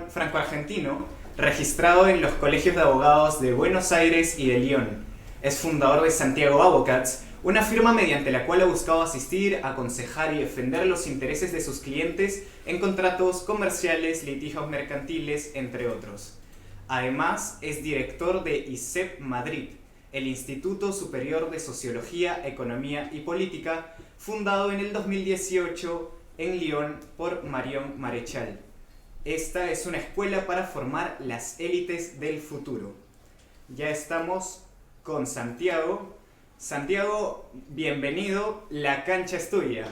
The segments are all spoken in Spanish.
franco-argentino, registrado en los colegios de abogados de Buenos Aires y de Lyon. Es fundador de Santiago Advocats, una firma mediante la cual ha buscado asistir, aconsejar y defender los intereses de sus clientes en contratos comerciales, litigios mercantiles, entre otros. Además, es director de ISEP Madrid, el Instituto Superior de Sociología, Economía y Política, fundado en el 2018 en Lyon por Marion Marechal. Esta es una escuela para formar las élites del futuro. Ya estamos con Santiago. Santiago, bienvenido, la cancha es tuya.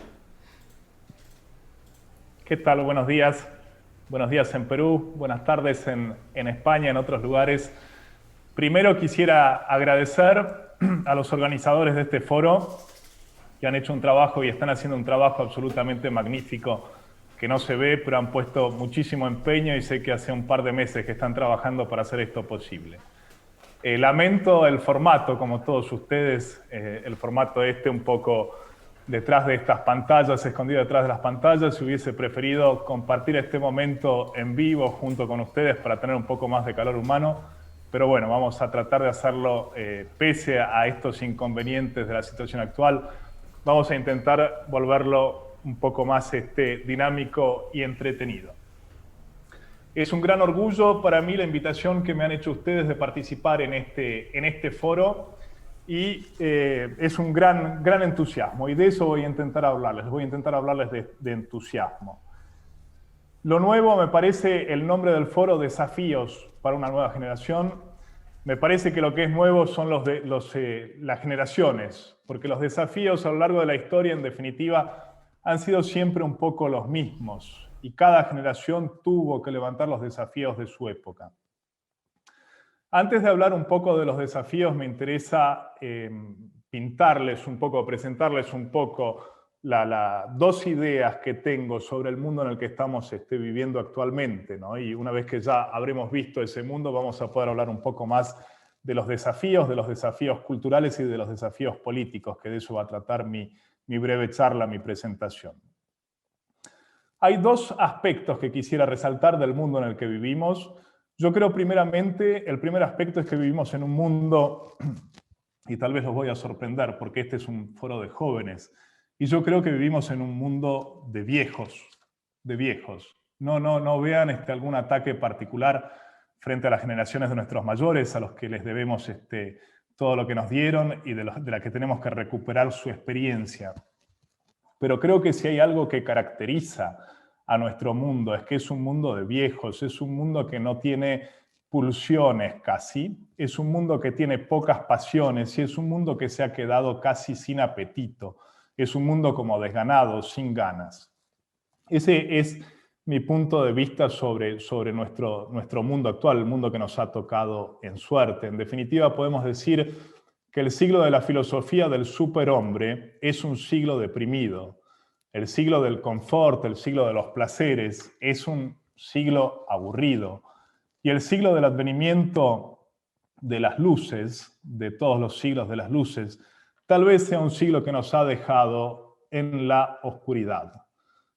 ¿Qué tal? Buenos días. Buenos días en Perú, buenas tardes en España, en otros lugares. Primero quisiera agradecer a los organizadores de este foro que han hecho un trabajo y están haciendo un trabajo absolutamente magnífico que no se ve, pero han puesto muchísimo empeño y sé que hace un par de meses que están trabajando para hacer esto posible. Lamento el formato, como todos ustedes, el formato un poco detrás de estas pantallas, escondido detrás de las pantallas. Si hubiese preferido compartir este momento en vivo junto con ustedes para tener un poco más de calor humano, pero bueno, vamos a tratar de hacerlo pese a estos inconvenientes de la situación actual. Vamos a intentar volverlo un poco más dinámico y entretenido. Es un gran orgullo para mí la invitación que me han hecho ustedes de participar en este foro y es un gran entusiasmo y de eso voy a intentar hablarles. Voy a intentar hablarles de entusiasmo. Lo nuevo me parece el nombre del foro, Desafíos para una nueva generación. Me parece que lo que es nuevo son las generaciones, porque los desafíos a lo largo de la historia, en definitiva, han sido siempre un poco los mismos y cada generación tuvo que levantar los desafíos de su época. Antes de hablar un poco de los desafíos, me interesa pintarles un poco, presentarles un poco dos ideas que tengo sobre el mundo en el que estamos viviendo actualmente, ¿no? Y una vez que ya habremos visto ese mundo, vamos a poder hablar un poco más de los desafíos culturales y de los desafíos políticos, que de eso va a tratar mi breve charla, mi presentación. Hay dos aspectos que quisiera resaltar del mundo en el que vivimos. Yo creo primeramente, el primer aspecto es que vivimos en un mundo, y tal vez los voy a sorprender porque este es un foro de jóvenes, y yo creo que vivimos en un mundo de viejos. No vean algún ataque particular frente a las generaciones de nuestros mayores, a los que les debemos todo lo que nos dieron y de la que tenemos que recuperar su experiencia. Pero creo que si hay algo que caracteriza a nuestro mundo es que es un mundo de viejos, es un mundo que no tiene pulsiones casi, es un mundo que tiene pocas pasiones y es un mundo que se ha quedado casi sin apetito, es un mundo como desganado, sin ganas. Ese es mi punto de vista sobre nuestro mundo actual, el mundo que nos ha tocado en suerte. En definitiva, podemos decir que el siglo de la filosofía del superhombre es un siglo deprimido. El siglo del confort, el siglo de los placeres, es un siglo aburrido. Y el siglo del advenimiento de las luces, de todos los siglos de las luces, tal vez sea un siglo que nos ha dejado en la oscuridad.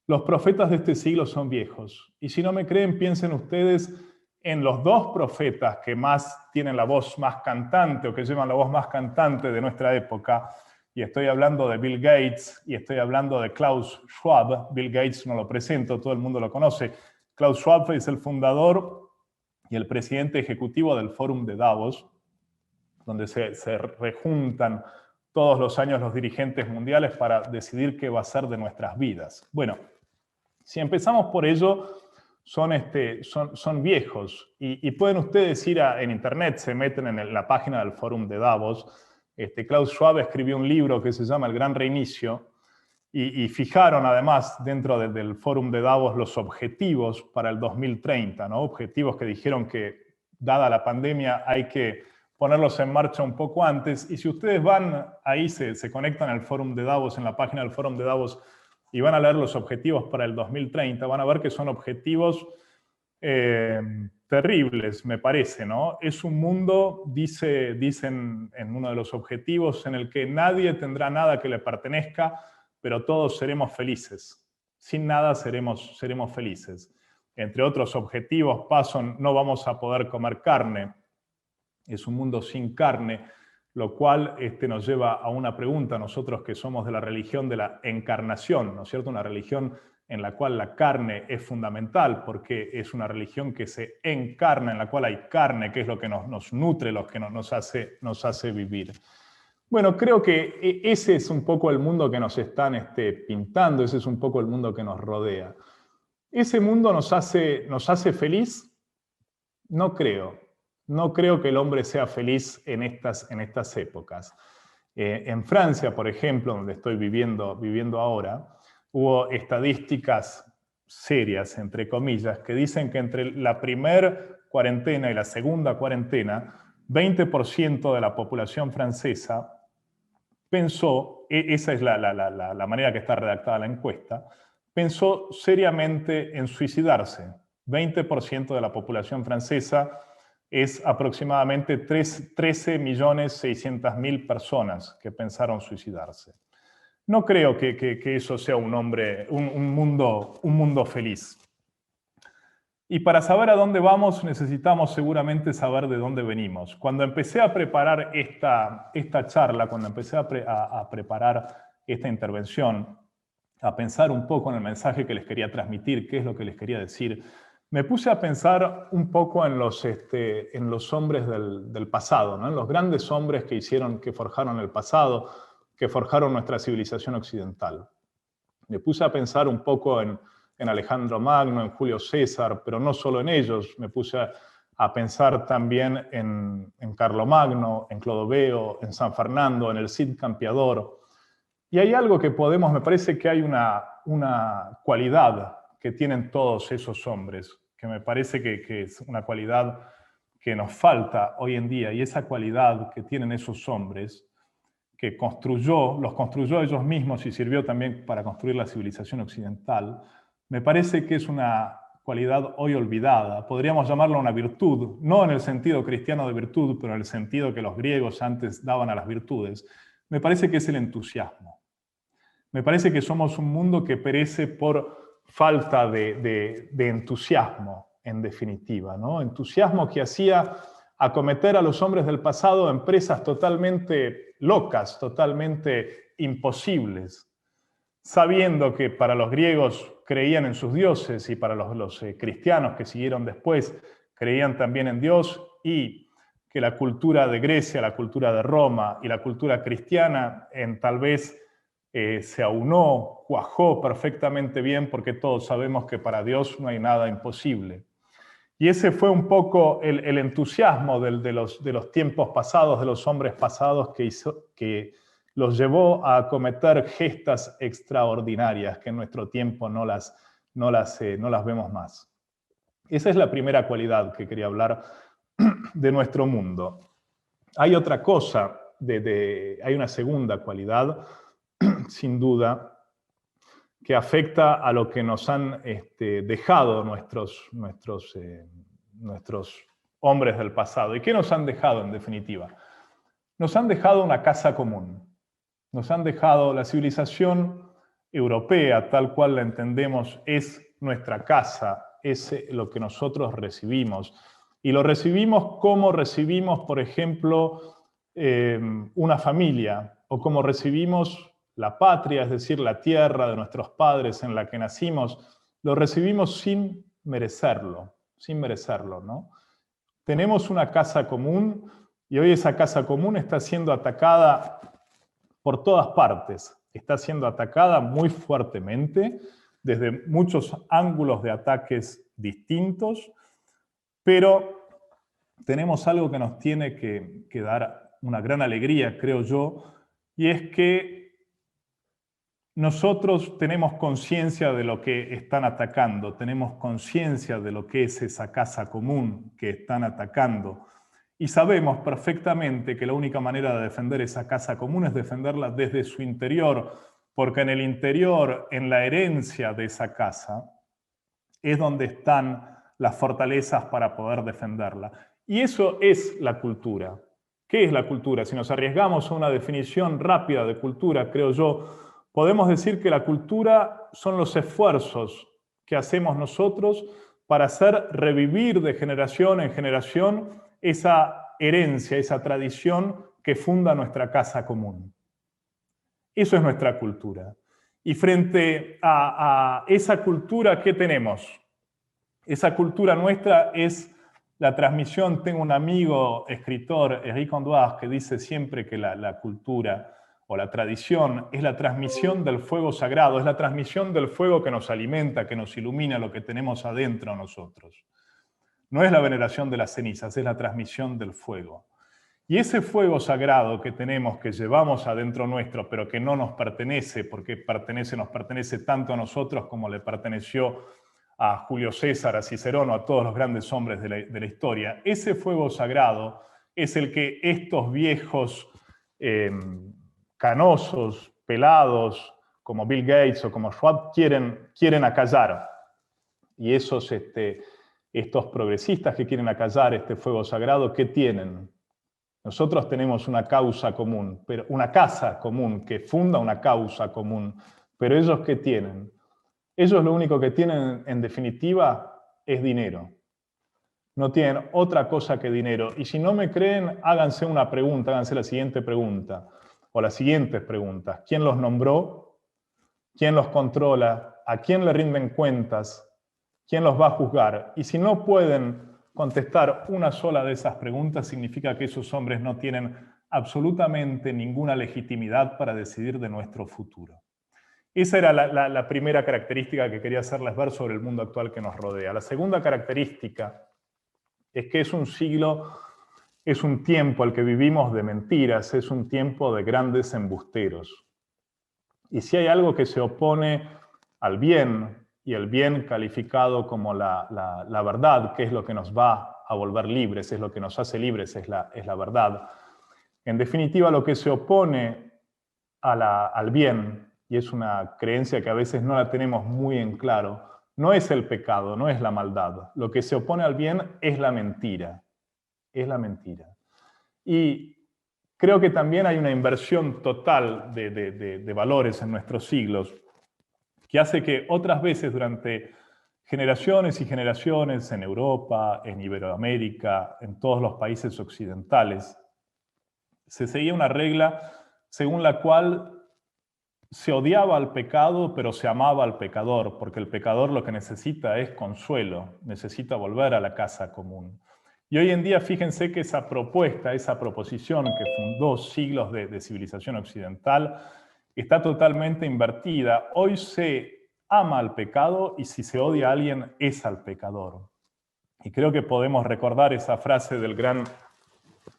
Los profetas de este siglo son viejos. Y si no me creen, piensen ustedes en los dos profetas que más tienen la voz más cantante o que llevan la voz más cantante de nuestra época. Y estoy hablando de Bill Gates y estoy hablando de Klaus Schwab. Bill Gates no lo presento, todo el mundo lo conoce. Klaus Schwab es el fundador y el presidente ejecutivo del Fórum de Davos, donde se rejuntan todos los años los dirigentes mundiales para decidir qué va a ser de nuestras vidas. Bueno, si empezamos por ello, son viejos. Y pueden ustedes ir en internet, se meten en la página del Fórum de Davos. Klaus Schwab escribió un libro que se llama El Gran Reinicio, y fijaron además dentro del Fórum de Davos los objetivos para el 2030, ¿no? Objetivos que dijeron que, dada la pandemia, hay que ponerlos en marcha un poco antes. Y si ustedes van ahí, se conectan al Fórum de Davos, en la página del Fórum de Davos, y van a leer los objetivos para el 2030, van a ver que son objetivos terribles, me parece, ¿no? Es un mundo, dicen en uno de los objetivos, en el que nadie tendrá nada que le pertenezca, pero todos seremos felices. Sin nada seremos felices. entre otros objetivos, paso, no vamos a poder comer carne. Es un mundo sin carne, lo cual nos lleva a una pregunta, nosotros que somos de la religión de la encarnación, ¿no es cierto? Una religión en la cual la carne es fundamental, porque es una religión que se encarna, en la cual hay carne, que es lo que nos nutre, lo que nos hace vivir. Bueno, creo que ese es un poco el mundo que nos están pintando, ese es un poco el mundo que nos rodea. ¿Ese mundo nos hace feliz? No creo. No creo que el hombre sea feliz en estas épocas. En Francia, por ejemplo, donde estoy viviendo ahora, hubo estadísticas serias, entre comillas, que dicen que entre la primera cuarentena y la segunda cuarentena, 20% de la población francesa pensó, esa es la manera que está redactada la encuesta, pensó seriamente en suicidarse. 20% de la población francesa es aproximadamente 13.600.000 personas que pensaron suicidarse. No creo que eso sea un mundo feliz. Y para saber a dónde vamos necesitamos seguramente saber de dónde venimos. Cuando empecé a preparar esta charla, cuando empecé a preparar esta intervención, a pensar un poco en el mensaje que les quería transmitir, qué es lo que les quería decir, me puse a pensar un poco en los hombres del pasado, ¿no? En los grandes hombres que forjaron el pasado, que forjaron nuestra civilización occidental. Me puse a pensar un poco en Alejandro Magno, en Julio César, pero no solo en ellos. Me puse a pensar también en Carlomagno, en Clodoveo, en San Fernando, en el Cid Campeador. Y hay algo que me parece que hay una cualidad que tienen todos esos hombres, que me parece que es una cualidad que nos falta hoy en día, y esa cualidad que tienen esos hombres, que los construyó ellos mismos y sirvió también para construir la civilización occidental, me parece que es una cualidad hoy olvidada. Podríamos llamarla una virtud, no en el sentido cristiano de virtud, pero en el sentido que los griegos antes daban a las virtudes. Me parece que es el entusiasmo. Me parece que somos un mundo que perece por falta de entusiasmo, en definitiva, ¿no? Entusiasmo que hacía acometer a los hombres del pasado empresas totalmente locas, totalmente imposibles, sabiendo que para los griegos creían en sus dioses y para los cristianos que siguieron después creían también en Dios, y que la cultura de Grecia, la cultura de Roma y la cultura cristiana tal vez se aunó, cuajó perfectamente bien, porque todos sabemos que para Dios no hay nada imposible. Y ese fue un poco el entusiasmo de los tiempos pasados, de los hombres pasados, que los llevó a cometer gestas extraordinarias que en nuestro tiempo no las vemos más. Esa es la primera cualidad que quería hablar de nuestro mundo. Hay otra cosa, hay una segunda cualidad, sin duda, que afecta a lo que nos han dejado nuestros hombres del pasado. ¿Y qué nos han dejado, en definitiva? Nos han dejado una casa común. Nos han dejado la civilización europea, tal cual la entendemos, es nuestra casa, es lo que nosotros recibimos. Y lo recibimos como recibimos, por ejemplo, una familia, o como recibimos la patria, es decir, la tierra de nuestros padres en la que nacimos. Lo recibimos sin merecerlo, ¿no? Tenemos una casa común, y hoy esa casa común está siendo atacada por todas partes. Está siendo atacada muy fuertemente, desde muchos ángulos de ataques distintos, pero tenemos algo que nos tiene que dar una gran alegría, creo yo, y es que nosotros tenemos conciencia de lo que están atacando, tenemos conciencia de lo que es esa casa común que están atacando, y sabemos perfectamente que la única manera de defender esa casa común es defenderla desde su interior, porque en el interior, en la herencia de esa casa, es donde están las fortalezas para poder defenderla. Y eso es la cultura. ¿Qué es la cultura? Si nos arriesgamos a una definición rápida de cultura, creo yo, podemos decir que la cultura son los esfuerzos que hacemos nosotros para hacer revivir de generación en generación esa herencia, esa tradición que funda nuestra casa común. Eso es nuestra cultura. Y frente a esa cultura, ¿qué tenemos? Esa cultura nuestra es la transmisión. Tengo un amigo, escritor, Eric Andoire, que dice siempre que la cultura o la tradición es la transmisión del fuego sagrado, es la transmisión del fuego que nos alimenta, que nos ilumina lo que tenemos adentro nosotros. No es la veneración de las cenizas, es la transmisión del fuego. Y ese fuego sagrado que tenemos, que llevamos adentro nuestro, pero que no nos pertenece, porque nos pertenece tanto a nosotros como le perteneció a Julio César, a Cicerón, a todos los grandes hombres de la historia. Ese fuego sagrado es el que estos viejos canosos, pelados, como Bill Gates o como Schwab, quieren acallar. Y estos progresistas que quieren acallar este fuego sagrado, ¿qué tienen? Nosotros tenemos una causa común, pero una casa común que funda una causa común. Pero ellos, ¿qué tienen? Ellos lo único que tienen, en definitiva, es dinero. No tienen otra cosa que dinero. Y si no me creen, háganse una pregunta, háganse la siguiente pregunta, o las siguientes preguntas. ¿Quién los nombró? ¿Quién los controla? ¿A quién le rinden cuentas? ¿Quién los va a juzgar? Y si no pueden contestar una sola de esas preguntas, significa que esos hombres no tienen absolutamente ninguna legitimidad para decidir de nuestro futuro. Esa era la primera característica que quería hacerles ver sobre el mundo actual que nos rodea. La segunda característica es que es un siglo, es un tiempo al que vivimos de mentiras, es un tiempo de grandes embusteros. Y si hay algo que se opone al bien, y el bien calificado como la verdad, que es lo que nos va a volver libres, es lo que nos hace libres, es la verdad. En definitiva, lo que se opone al bien, y es una creencia que a veces no la tenemos muy en claro, no es el pecado, no es la maldad. Lo que se opone al bien es la mentira. Es la mentira. Y creo que también hay una inversión total de valores en nuestros siglos, que hace que otras veces durante generaciones y generaciones en Europa, en Iberoamérica, en todos los países occidentales, se seguía una regla según la cual se odiaba al pecado, pero se amaba al pecador, porque el pecador lo que necesita es consuelo, necesita volver a la casa común. Y hoy en día, fíjense que esa propuesta, esa proposición que fundó siglos de civilización occidental, está totalmente invertida. Hoy se ama al pecado y si se odia a alguien es al pecador. Y creo que podemos recordar esa frase del gran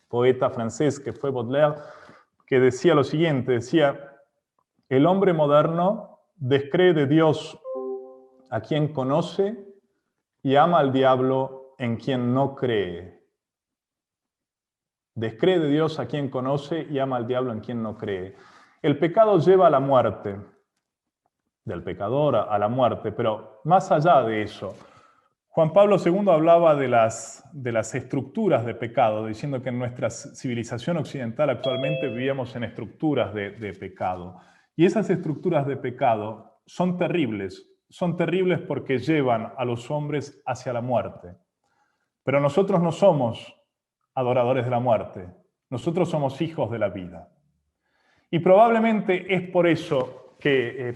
poeta francés que fue Baudelaire, que decía lo siguiente, decía: el hombre moderno descree de Dios a quien conoce y ama al diablo en quien no cree. Descree de Dios a quien conoce y ama al diablo en quien no cree. El pecado lleva a la muerte, del pecador a la muerte, pero más allá de eso, Juan Pablo II hablaba de las estructuras de pecado, diciendo que en nuestra civilización occidental actualmente vivíamos en estructuras de pecado. Y esas estructuras de pecado son terribles porque llevan a los hombres hacia la muerte. Pero nosotros no somos adoradores de la muerte, nosotros somos hijos de la vida. Y probablemente es por eso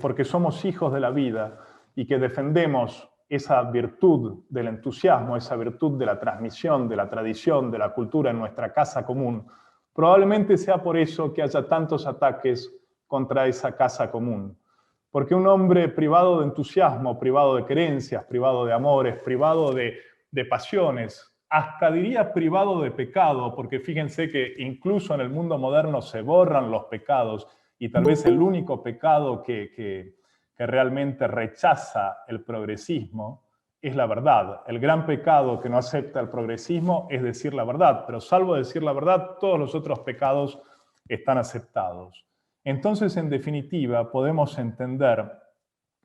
porque somos hijos de la vida y que defendemos esa virtud del entusiasmo, esa virtud de la transmisión, de la tradición, de la cultura en nuestra casa común, probablemente sea por eso que haya tantos ataques contra esa casa común. Porque un hombre privado de entusiasmo, privado de creencias, privado de amores, privado de pasiones, hasta diría privado de pecado, porque fíjense que incluso en el mundo moderno se borran los pecados y tal vez el único pecado que realmente rechaza el progresismo es la verdad. El gran pecado que no acepta el progresismo es decir la verdad, pero salvo decir la verdad, todos los otros pecados están aceptados. Entonces, en definitiva, podemos entender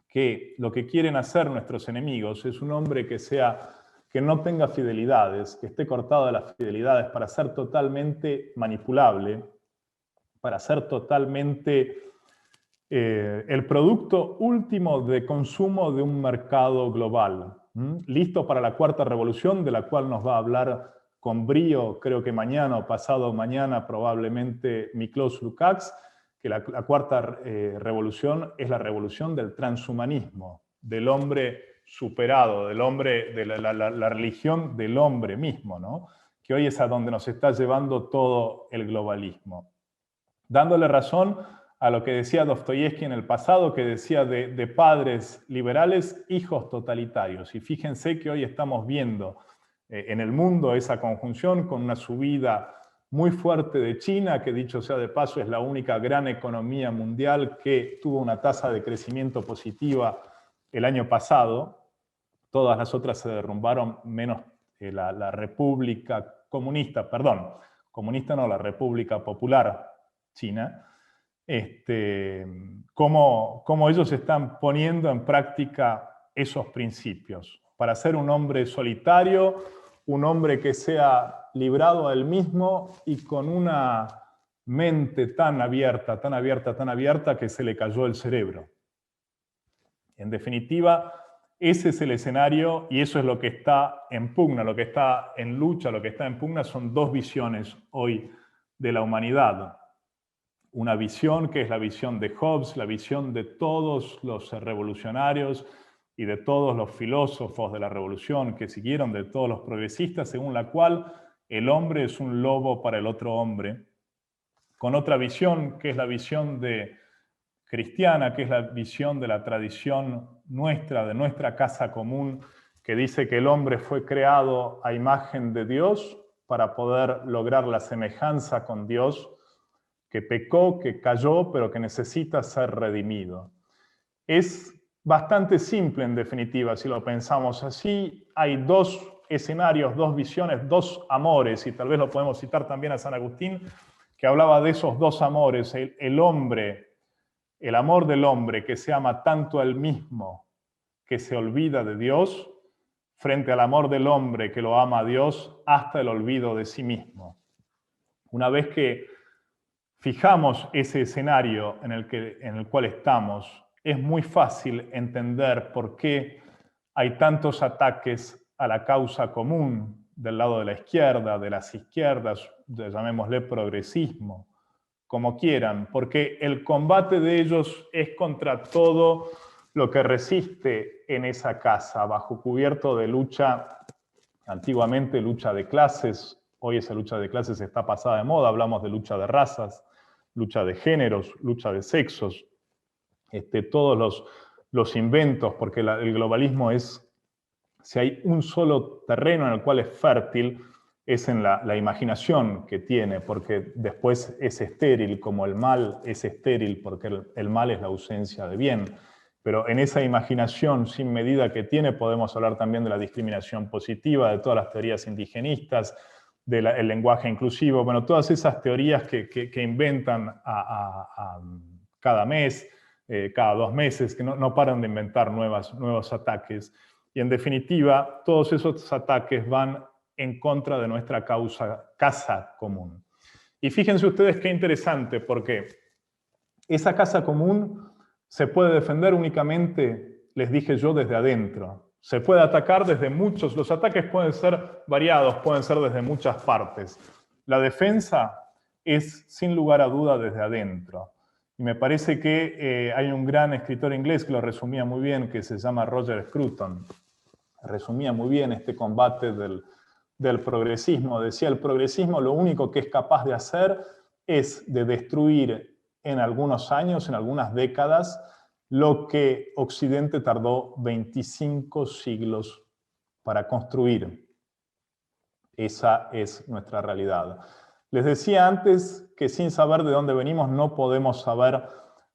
que lo que quieren hacer nuestros enemigos es un hombre que no tenga fidelidades, que esté cortado de las fidelidades para ser totalmente manipulable, para ser totalmente el producto último de consumo de un mercado global. listo para la cuarta revolución, de la cual nos va a hablar con brío, creo que mañana o pasado mañana probablemente Miklos Lukács, que la cuarta revolución es la revolución del transhumanismo, del hombre superado, del hombre, de la religión del hombre mismo, ¿no? Que hoy es a donde nos está llevando todo el globalismo. Dándole razón a lo que decía Dostoyevsky en el pasado, que decía de padres liberales, hijos totalitarios. Y fíjense que hoy estamos viendo en el mundo esa conjunción con una subida muy fuerte de China, que dicho sea de paso es la única gran economía mundial que tuvo una tasa de crecimiento positiva el año pasado. Todas las otras se derrumbaron, menos la República Comunista, perdón, comunista no, la República Popular China. Cómo ellos están poniendo en práctica esos principios para ser un hombre solitario, un hombre que sea librado a él mismo y con una mente tan abierta, tan abierta, tan abierta que se le cayó el cerebro. En definitiva, ese es el escenario y eso es lo que está en pugna, lo que está en lucha, lo que está en pugna son dos visiones hoy de la humanidad. Una visión que es la visión de Hobbes, la visión de todos los revolucionarios y de todos los filósofos de la revolución que siguieron, de todos los progresistas, según la cual el hombre es un lobo para el otro hombre, con otra visión que es la visión cristiana, que es la visión de la tradición nuestra, de nuestra casa común, que dice que el hombre fue creado a imagen de Dios para poder lograr la semejanza con Dios, que pecó, que cayó, pero que necesita ser redimido. Es bastante simple en definitiva, si lo pensamos así. Hay dos escenarios, dos visiones, dos amores, y tal vez lo podemos citar también a San Agustín, que hablaba de esos dos amores, el hombre, el amor del hombre que se ama tanto a él mismo, que se olvida de Dios, frente al amor del hombre que lo ama a Dios hasta el olvido de sí mismo. Una vez que fijamos ese escenario en el cual estamos, es muy fácil entender por qué hay tantos ataques a la causa común del lado de la izquierda, de las izquierdas, llamémosle progresismo, como quieran, porque el combate de ellos es contra todo lo que resiste en esa casa, bajo cubierto de lucha, antiguamente lucha de clases, hoy esa lucha de clases está pasada de moda, hablamos de lucha de razas, lucha de géneros, lucha de sexos, todos los inventos, porque el globalismo es, si hay un solo terreno en el cual es fértil, es en la imaginación que tiene, porque después es estéril, como el mal es estéril, porque el mal es la ausencia de bien. Pero en esa imaginación sin medida que tiene podemos hablar también de la discriminación positiva, de todas las teorías indigenistas, del lenguaje inclusivo, bueno, todas esas teorías que inventan cada mes, cada 2 meses, que no paran de inventar nuevos ataques. Y en definitiva, todos esos ataques van en contra de nuestra casa común. Y fíjense ustedes qué interesante, porque esa casa común se puede defender únicamente, les dije yo, desde adentro. Se puede atacar desde muchos, los ataques pueden ser variados, pueden ser desde muchas partes. La defensa es, sin lugar a duda, desde adentro. Y me parece que hay un gran escritor inglés que lo resumía muy bien, que se llama Roger Scruton. Resumía muy bien este combate del progresismo. Decía, el progresismo lo único que es capaz de hacer es de destruir en algunos años, en algunas décadas, lo que Occidente tardó 25 siglos para construir. Esa es nuestra realidad. Les decía antes que sin saber de dónde venimos no podemos saber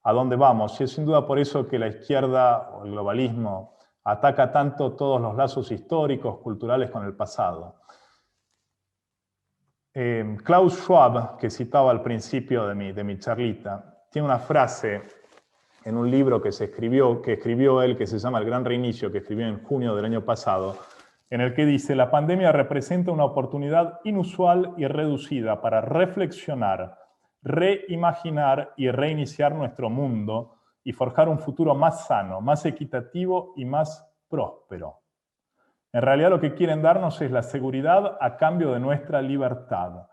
a dónde vamos. Y es sin duda por eso que la izquierda o el globalismo ataca tanto todos los lazos históricos, culturales con el pasado. Klaus Schwab, que citaba al principio de mi charlita, tiene una frase en un libro que escribió él, que se llama El Gran Reinicio, que escribió en junio del año pasado, en el que dice: la pandemia representa una oportunidad inusual y reducida para reflexionar, reimaginar y reiniciar nuestro mundo y forjar un futuro más sano, más equitativo y más próspero. En realidad lo que quieren darnos es la seguridad a cambio de nuestra libertad.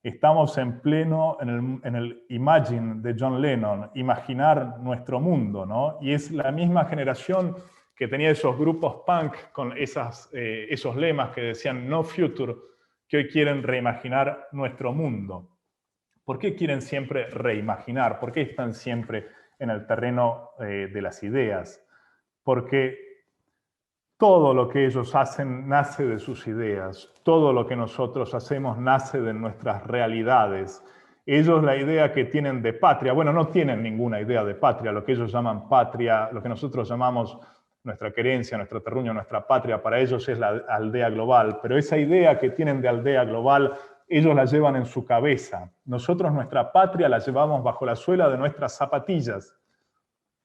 Estamos en pleno en el Imagine de John Lennon, imaginar nuestro mundo, ¿no? Y es la misma generación que tenía esos grupos punk con esos lemas que decían no future, que hoy quieren reimaginar nuestro mundo. ¿Por qué quieren siempre reimaginar? ¿Por qué están siempre en el terreno de las ideas? Porque todo lo que ellos hacen nace de sus ideas. Todo lo que nosotros hacemos nace de nuestras realidades. Ellos la idea que tienen de patria, bueno, no tienen ninguna idea de patria. Lo que ellos llaman patria, lo que nosotros llamamos nuestra querencia, nuestro terruño, nuestra patria, para ellos es la aldea global. Pero esa idea que tienen de aldea global, ellos la llevan en su cabeza. Nosotros nuestra patria la llevamos bajo la suela de nuestras zapatillas.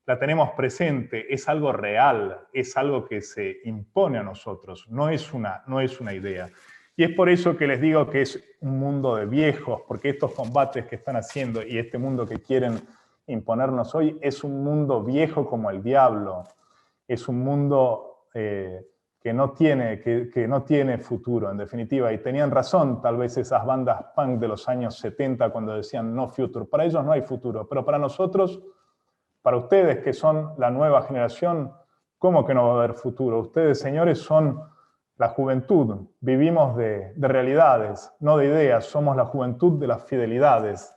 La tenemos presente, es algo real, es algo que se impone a nosotros, no es una idea. Y es por eso que les digo que es un mundo de viejos, porque estos combates que están haciendo y este mundo que quieren imponernos hoy es un mundo viejo como el diablo, es un mundo que no tiene futuro, en definitiva. Y tenían razón tal vez esas bandas punk de los años 70 cuando decían no future. Para ellos no hay futuro, pero para nosotros, para ustedes que son la nueva generación, ¿cómo que no va a haber futuro? Ustedes, señores, son la juventud. Vivimos de realidades, no de ideas. Somos la juventud de las fidelidades.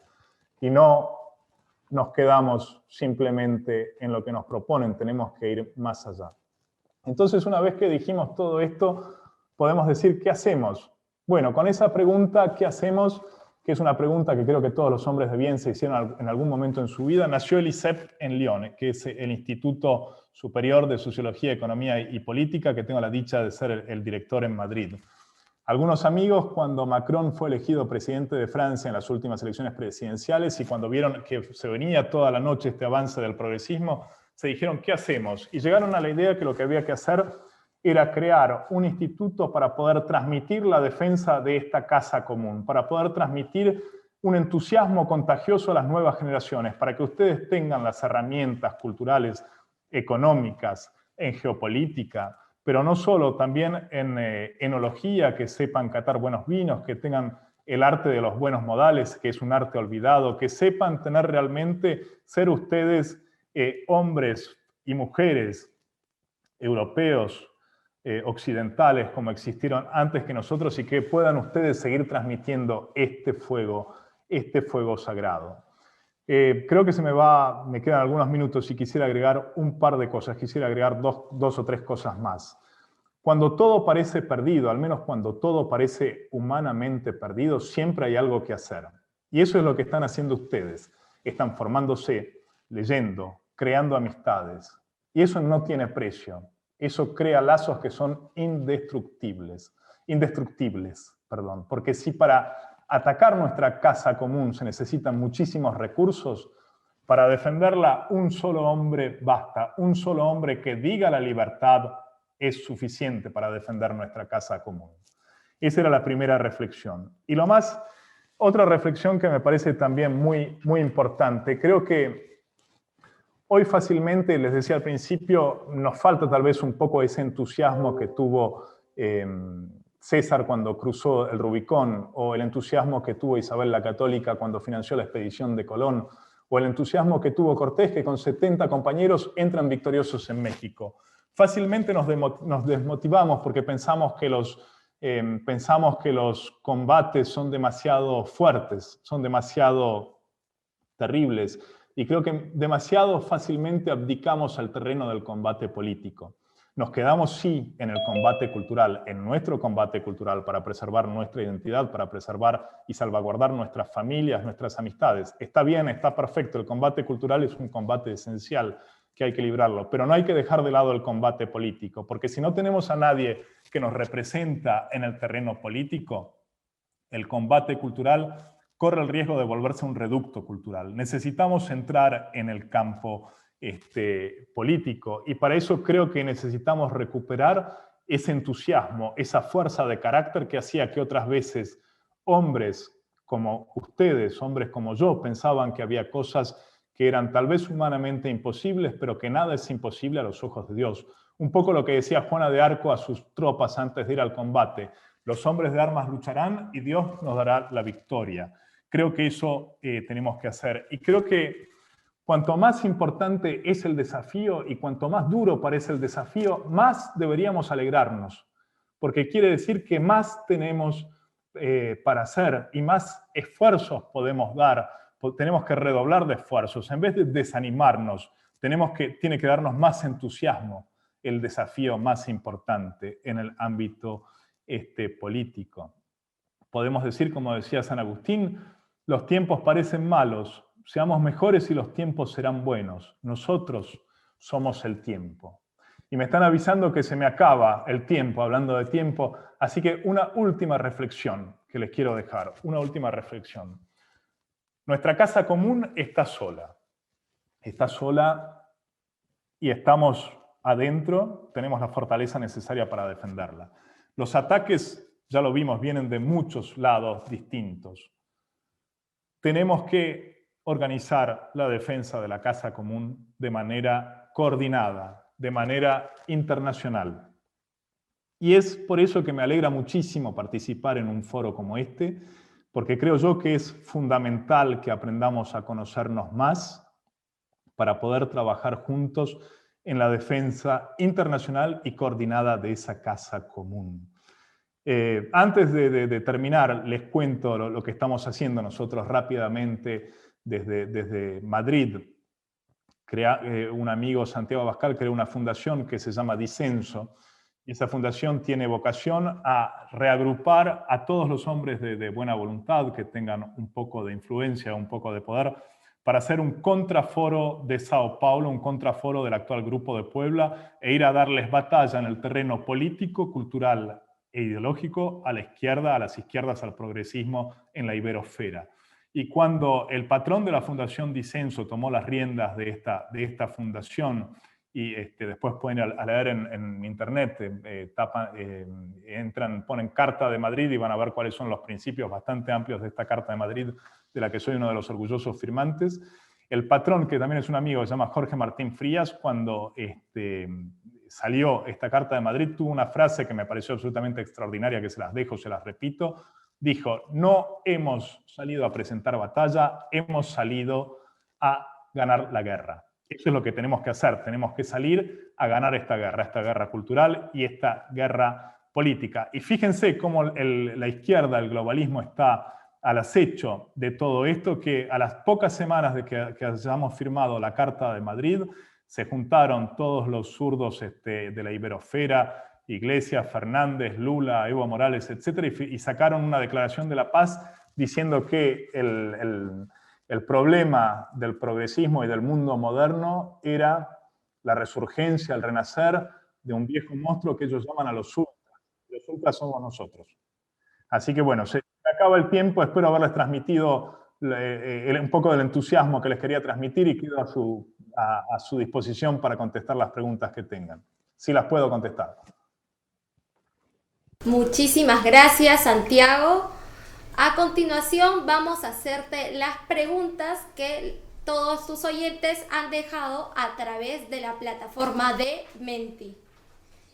Y no nos quedamos simplemente en lo que nos proponen. Tenemos que ir más allá. Entonces, una vez que dijimos todo esto, podemos decir, ¿qué hacemos? Bueno, con esa pregunta, ¿qué hacemos?, que es una pregunta que creo que todos los hombres de bien se hicieron en algún momento en su vida, nació el ISEP en Lyon, que es el Instituto Superior de Sociología, Economía y Política, que tengo la dicha de ser el director en Madrid. Algunos amigos, cuando Macron fue elegido presidente de Francia en las últimas elecciones presidenciales y cuando vieron que se venía toda la noche este avance del progresismo, se dijeron, ¿qué hacemos? Y llegaron a la idea que lo que había que hacer era crear un instituto para poder transmitir la defensa de esta casa común, para poder transmitir un entusiasmo contagioso a las nuevas generaciones, para que ustedes tengan las herramientas culturales, económicas, en geopolítica, pero no solo, también en enología, que sepan catar buenos vinos, que tengan el arte de los buenos modales, que es un arte olvidado, que sepan tener realmente, ser ustedes hombres y mujeres europeos, occidentales como existieron antes que nosotros y que puedan ustedes seguir transmitiendo este fuego sagrado. Creo que me quedan algunos minutos y quisiera agregar un par de cosas, quisiera agregar dos o tres cosas más. Cuando todo parece perdido, al menos cuando todo parece humanamente perdido, siempre hay algo que hacer. Y eso es lo que están haciendo ustedes. Están formándose, leyendo, creando amistades. Y eso no tiene precio. Eso crea lazos que son indestructibles, porque si para atacar nuestra casa común se necesitan muchísimos recursos, para defenderla un solo hombre basta, un solo hombre que diga la libertad es suficiente para defender nuestra casa común. Esa era la primera reflexión. Y otra reflexión que me parece también muy, muy importante, creo que hoy fácilmente, les decía al principio, nos falta tal vez un poco ese entusiasmo que tuvo César cuando cruzó el Rubicón, o el entusiasmo que tuvo Isabel la Católica cuando financió la expedición de Colón, o el entusiasmo que tuvo Cortés, que con 70 compañeros entran victoriosos en México. Fácilmente nos desmotivamos porque pensamos que los combates son demasiado fuertes, son demasiado terribles, y creo que demasiado fácilmente abdicamos al terreno del combate político. Nos quedamos, sí, en el combate cultural, en nuestro combate cultural, para preservar nuestra identidad, para preservar y salvaguardar nuestras familias, nuestras amistades. Está bien, está perfecto, el combate cultural es un combate esencial, que hay que librarlo, pero no hay que dejar de lado el combate político, porque si no tenemos a nadie que nos representa en el terreno político, el combate cultural corre el riesgo de volverse un reducto cultural. Necesitamos entrar en el campo político, y para eso creo que necesitamos recuperar ese entusiasmo, esa fuerza de carácter que hacía que otras veces hombres como ustedes, hombres como yo, pensaban que había cosas que eran tal vez humanamente imposibles, pero que nada es imposible a los ojos de Dios. un poco lo que decía Juana de Arco a sus tropas antes de ir al combate. Los hombres de armas lucharán y Dios nos dará la victoria. Creo que eso tenemos que hacer. Y creo que cuanto más importante es el desafío y cuanto más duro parece el desafío, más deberíamos alegrarnos, porque quiere decir que más tenemos para hacer y más esfuerzos podemos dar. Tenemos que redoblar de esfuerzos. En vez de desanimarnos, tiene que darnos más entusiasmo, el desafío más importante en el ámbito político. Podemos decir, como decía San Agustín, los tiempos parecen malos, seamos mejores y los tiempos serán buenos. Nosotros somos el tiempo. Y me están avisando que se me acaba el tiempo, hablando de tiempo, así que una última reflexión que les quiero dejar, una última reflexión. Nuestra casa común está sola y estamos adentro, tenemos la fortaleza necesaria para defenderla. Los ataques, ya lo vimos, vienen de muchos lados distintos. Tenemos que organizar la defensa de la casa común de manera coordinada, de manera internacional. Y es por eso que me alegra muchísimo participar en un foro como este, porque creo yo que es fundamental que aprendamos a conocernos más para poder trabajar juntos en la defensa internacional y coordinada de esa casa común. Antes de terminar, les cuento lo que estamos haciendo nosotros rápidamente desde Madrid. Un amigo, Santiago Abascal, creó una fundación que se llama Disenso, y esa fundación tiene vocación a reagrupar a todos los hombres de buena voluntad que tengan un poco de influencia, un poco de poder, para hacer un contraforo de Sao Paulo, un contraforo del actual Grupo de Puebla, e ir a darles batalla en el terreno político, cultural e ideológico a la izquierda, a las izquierdas, al progresismo en la iberosfera. Y cuando el patrón de la Fundación Disenso tomó las riendas de esta fundación, y después pueden leer en internet, ponen Carta de Madrid y van a ver cuáles son los principios bastante amplios de esta Carta de Madrid, de la que soy uno de los orgullosos firmantes. El patrón, que también es un amigo, se llama Jorge Martín Frías, cuando salió esta Carta de Madrid, tuvo una frase que me pareció absolutamente extraordinaria, que se las dejo, se las repito. Dijo: no hemos salido a presentar batalla, hemos salido a ganar la guerra. Eso es lo que tenemos que hacer, tenemos que salir a ganar esta guerra cultural y esta guerra política. Y fíjense cómo la izquierda, el globalismo, está al acecho de todo esto, que a las pocas semanas de que hayamos firmado la Carta de Madrid, se juntaron todos los zurdos de la iberosfera, Iglesias, Fernández, Lula, Evo Morales, etc., y sacaron una declaración de la paz diciendo que el problema del progresismo y del mundo moderno era la resurgencia, el renacer de un viejo monstruo que ellos llaman a los ultras. Los ultras somos nosotros. Así que bueno, se acaba el tiempo, espero haberles transmitido un poco del entusiasmo que les quería transmitir y quedo a su disposición para contestar las preguntas que tengan. Si las puedo contestar. Muchísimas gracias, Santiago. A continuación vamos a hacerte las preguntas que todos tus oyentes han dejado a través de la plataforma de Menti.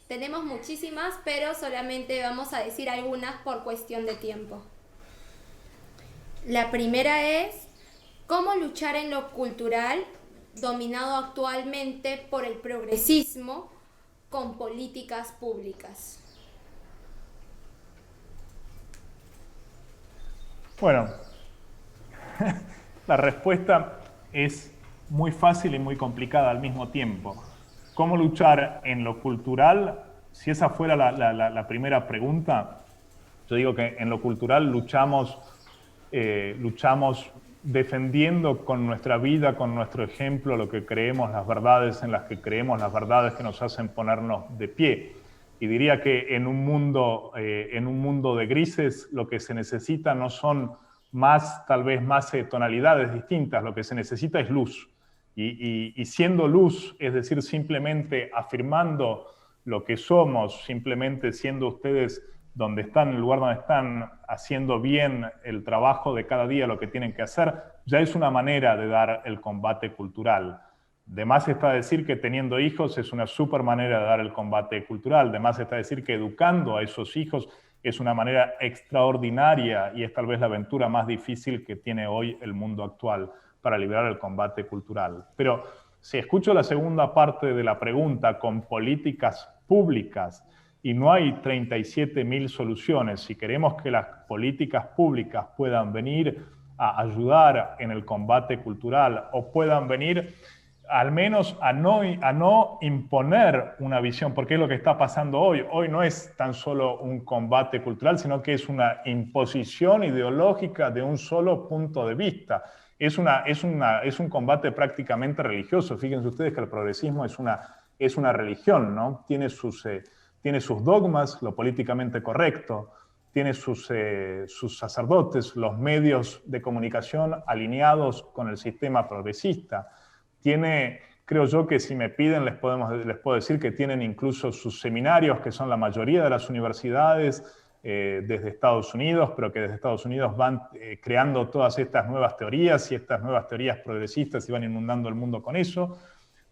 Tenemos muchísimas, pero solamente vamos a decir algunas por cuestión de tiempo. La primera es: ¿cómo luchar en lo cultural, dominado actualmente por el progresismo, con políticas públicas? Bueno, la respuesta es muy fácil y muy complicada al mismo tiempo. ¿Cómo luchar en lo cultural? Si esa fuera la primera pregunta, yo digo que en lo cultural luchamos defendiendo con nuestra vida, con nuestro ejemplo, lo que creemos, las verdades en las que creemos, las verdades que nos hacen ponernos de pie. Y diría que en un mundo de grises lo que se necesita no son tal vez más tonalidades distintas, lo que se necesita es luz. Y siendo luz, es decir, simplemente afirmando lo que somos, simplemente siendo ustedes donde están, en el lugar donde están, haciendo bien el trabajo de cada día, lo que tienen que hacer, ya es una manera de dar el combate cultural. De más está decir que teniendo hijos es una súper manera de dar el combate cultural. De más está decir que educando a esos hijos es una manera extraordinaria y es tal vez la aventura más difícil que tiene hoy el mundo actual para librar el combate cultural. Pero si escucho la segunda parte de la pregunta con políticas públicas y no hay 37.000 soluciones, si queremos que las políticas públicas puedan venir a ayudar en el combate cultural o puedan venir al menos a no imponer una visión, porque es lo que está pasando hoy. Hoy no es tan solo un combate cultural, sino que es una imposición ideológica de un solo punto de vista. Es un combate prácticamente religioso. Fíjense ustedes que el progresismo es una religión, ¿no? Tiene sus dogmas, lo políticamente correcto, tiene sus sacerdotes, los medios de comunicación alineados con el sistema progresista. Tiene, creo yo que si me piden les puedo decir que tienen incluso sus seminarios, que son la mayoría de las universidades desde Estados Unidos, pero que desde Estados Unidos van creando todas estas nuevas teorías y estas nuevas teorías progresistas y van inundando el mundo con eso.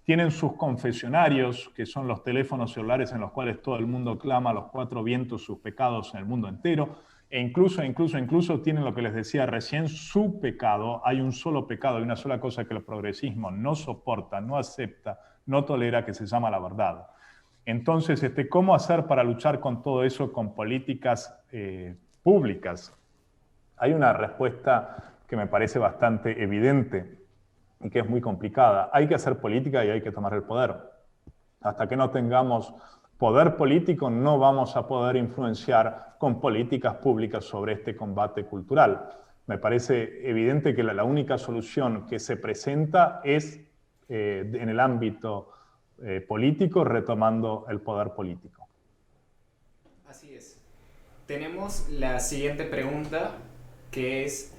Tienen sus confesionarios, que son los teléfonos celulares en los cuales todo el mundo clama a los cuatro vientos sus pecados en el mundo entero. E incluso tienen lo que les decía recién, su pecado. Hay un solo pecado y una sola cosa que el progresismo no soporta, no acepta, no tolera, que se llama la verdad. Entonces, ¿cómo hacer para luchar con todo eso con políticas públicas? Hay una respuesta que me parece bastante evidente y que es muy complicada. Hay que hacer política y hay que tomar el poder. Hasta que no tengamos poder político, no vamos a poder influenciar con políticas públicas sobre este combate cultural. Me parece evidente que la única solución que se presenta es en el ámbito político, retomando el poder político. Así es. Tenemos la siguiente pregunta, que es: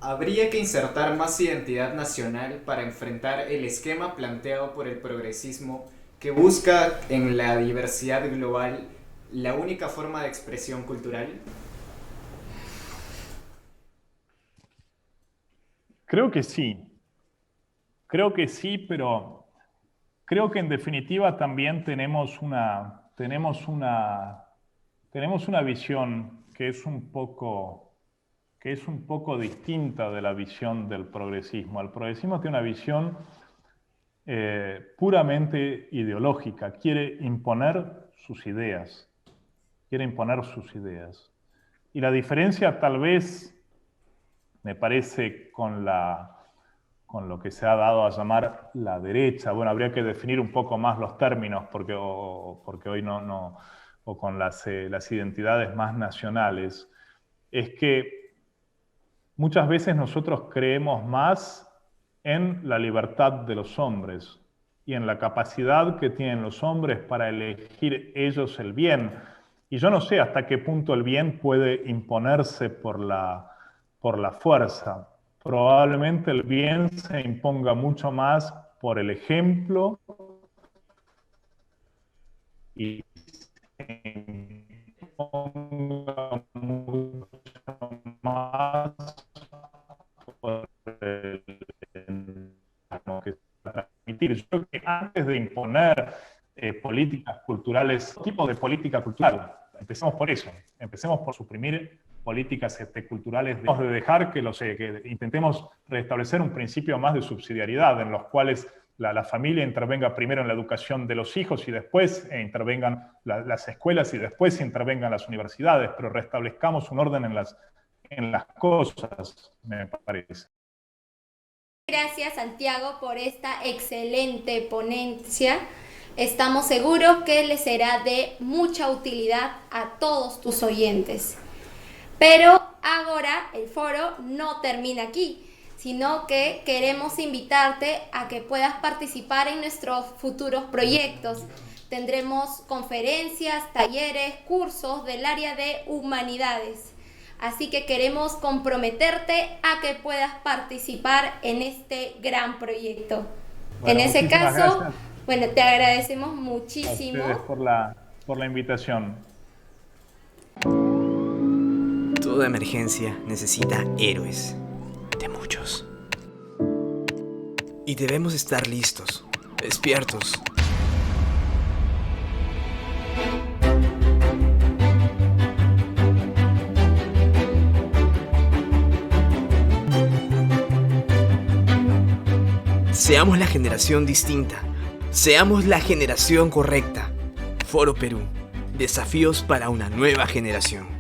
¿habría que insertar más identidad nacional para enfrentar el esquema planteado por el progresismo que busca en la diversidad global la única forma de expresión cultural? Creo que sí, pero creo que en definitiva también tenemos una visión que es un poco distinta de la visión del progresismo. El progresismo tiene una visión puramente ideológica, quiere imponer sus ideas. Y la diferencia tal vez, me parece, con lo que se ha dado a llamar la derecha, bueno, habría que definir un poco más los términos, porque hoy no o con las identidades más nacionales, es que muchas veces nosotros creemos más en la libertad de los hombres y en la capacidad que tienen los hombres para elegir ellos el bien. Y yo no sé hasta qué punto el bien puede imponerse por la fuerza. Probablemente el bien se imponga mucho más por el ejemplo y se imponga mucho más por el que transmitir. Yo creo que antes de imponer políticas culturales, tipo de política cultural, empecemos por eso, empecemos por suprimir políticas culturales, de dejar que intentemos restablecer un principio más de subsidiariedad, en los cuales la familia intervenga primero en la educación de los hijos y después intervengan las escuelas y después intervengan las universidades, pero restablezcamos un orden en las cosas, me parece. Gracias, Santiago, por esta excelente ponencia. Estamos seguros que les será de mucha utilidad a todos tus oyentes. Pero ahora el foro no termina aquí, sino que queremos invitarte a que puedas participar en nuestros futuros proyectos. Tendremos conferencias, talleres, cursos del área de humanidades. Así que queremos comprometerte a que puedas participar en este gran proyecto. Bueno, en ese caso, gracias. Bueno, te agradecemos muchísimo. A ustedes por la invitación. Toda emergencia necesita héroes, de muchos. Y debemos estar listos, despiertos. Seamos la generación distinta. Seamos la generación correcta. Foro Perú. Desafíos para una nueva generación.